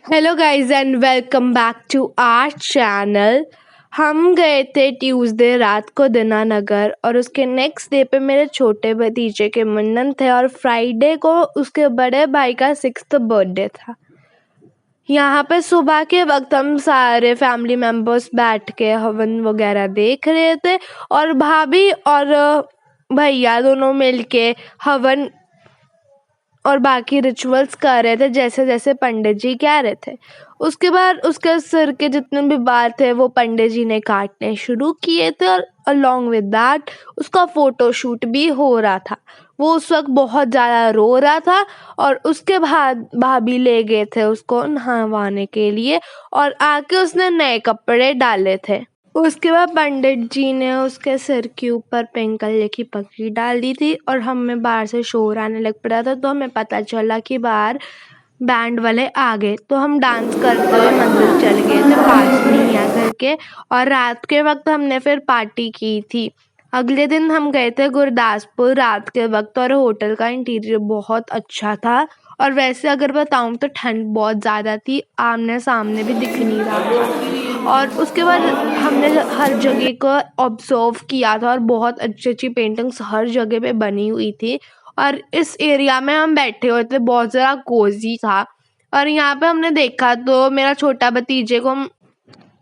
Hello guys and welcome back to our channel. हम गए थे ट्यूसडे रात को दीनानगर और उसके नेक्स्ट डे पे मेरे छोटे भतीजे के मुंडन थे और फ्राइडे को उसके बड़े भाई का 6th बर्थडे था। यहाँ पे सुबह के वक्त हम सारे फैमिली मेम्बर्स बैठ के हवन वगैरह देख रहे थे और भाभी और भैया दोनों मिलके हवन और बाकी रिचुअल्स कर रहे थे जैसे जैसे पंडित जी कह रहे थे। उसके बाद उसके सिर के जितने भी बाल थे वो पंडित जी ने काटने शुरू किए थे और अलोंग विद दैट उसका फोटो शूट भी हो रहा था। वो उस वक्त बहुत ज़्यादा रो रहा था और उसके बाद भाभी ले गए थे उसको नहवाने के लिए और आके उसने नए कपड़े डाले थे। उसके बाद पंडित जी ने उसके सिर के ऊपर पिंक कलर की पगड़ी डाल दी थी और हमें बाहर से शोर आने लग पड़ा था, तो हमें पता चला कि बाहर बैंड वाले आ गए। तो हम डांस करते हुए मंदिर चल गए थे पास में ही घर के और रात के वक्त हमने फिर पार्टी की थी। अगले दिन हम गए थे गुरदासपुर रात के वक्त और होटल का इंटीरियर बहुत अच्छा था और वैसे अगर बताऊं तो ठंड बहुत ज़्यादा थी, आमने सामने भी दिख नहीं रहा था। और उसके बाद हमने हर जगह को ऑब्जर्व किया था और बहुत अच्छी अच्छी पेंटिंग्स हर जगह पे बनी हुई थी और इस एरिया में हम बैठे हुए थे, बहुत ज़्यादा कोजी था। और यहाँ पे हमने देखा तो मेरा छोटा भतीजे को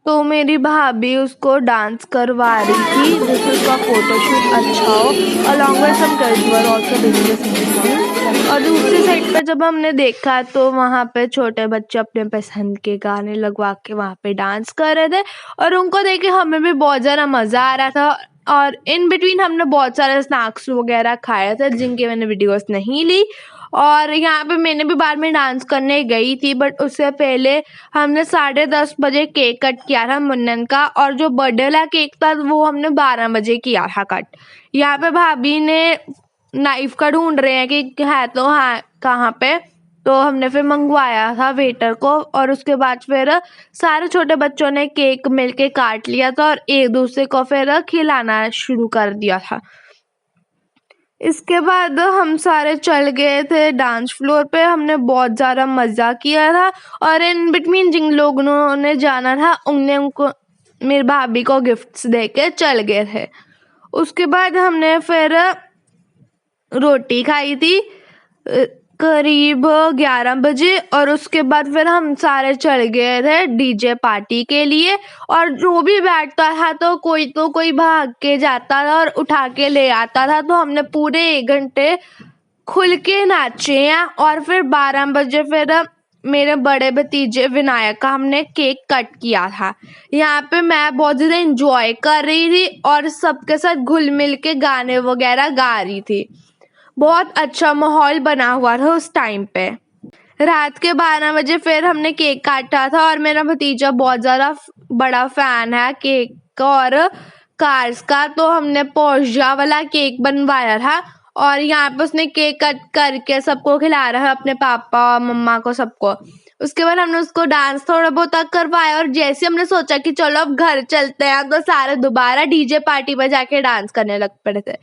तो मेरी भाभी उसको डांस करवा रही थी जिससे उसका फोटोशूट अच्छा हो along with some girls were also doing the same. और दूसरी साइड पे जब हमने देखा तो वहाँ पे छोटे बच्चे अपने पसंद के गाने लगवा के वहाँ पे डांस कर रहे थे और उनको देख के हमें भी बहुत ज़्यादा मज़ा आ रहा था। और इन बिटवीन हमने बहुत सारे स्नैक्स वगैरह खाए थे जिनके मैंने वीडियोस नहीं ली। और यहाँ पे मैंने भी बाद में डांस करने गई थी, बट उससे पहले हमने 10:30 बजे केक कट किया था मुन्नन का और जो बर्थडे वाला केक था वो हमने 12 बजे किया था कट। यहाँ पे भाभी ने नाइफ का ढूंढ रहे हैं कि है तो हाँ कहाँ पे, तो हमने फिर मंगवाया था वेटर को और उसके बाद फिर सारे छोटे बच्चों ने केक मिलके काट लिया था और एक दूसरे को फिर खिलाना शुरू कर दिया था। इसके बाद हम सारे चल गए थे डांस फ्लोर पे, हमने बहुत ज़्यादा मज़ा किया था और इन बिटवीन जिन लोगों ने जाना था उनने उनको मेरी भाभी को गिफ्ट्स दे के चल गए थे। उसके बाद हमने फिर रोटी खाई थी करीब 11 बजे और उसके बाद फिर हम सारे चल गए थे डीजे पार्टी के लिए। और जो भी बैठता था तो कोई भाग के जाता था और उठा के ले आता था, तो हमने पूरे 1 घंटे खुल के नाचे हैं। और फिर 12 बजे फिर मेरे बड़े भतीजे विनायक का हमने केक कट किया था। यहाँ पे मैं बहुत ज़्यादा इंजॉय कर रही थी और सबके साथ घुल मिल के गाने वगैरह गा रही थी। बहुत अच्छा माहौल बना हुआ था उस टाइम पे। रात के 12 बजे फिर हमने केक काटा था और मेरा भतीजा बहुत ज़्यादा बड़ा फ़ैन है केक का और कार्स का, तो हमने पोर्शिया वाला केक बनवाया था और यहाँ पे उसने केक कट करके सबको खिला रहा है, अपने पापा मम्मा को सबको। उसके बाद हमने उसको डांस थोड़ा बहुत करवाया और जैसे हमने सोचा कि चलो अब घर चलते हैं तो सारे दोबारा डीजे पार्टी पर जाके डांस करने लग पड़े थे।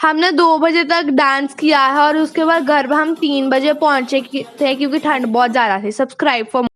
हमने 2 बजे तक डांस किया है और उसके बाद घर हम 3 बजे पहुंचे थे क्योंकि ठंड बहुत ज़्यादा थी। Subscribe for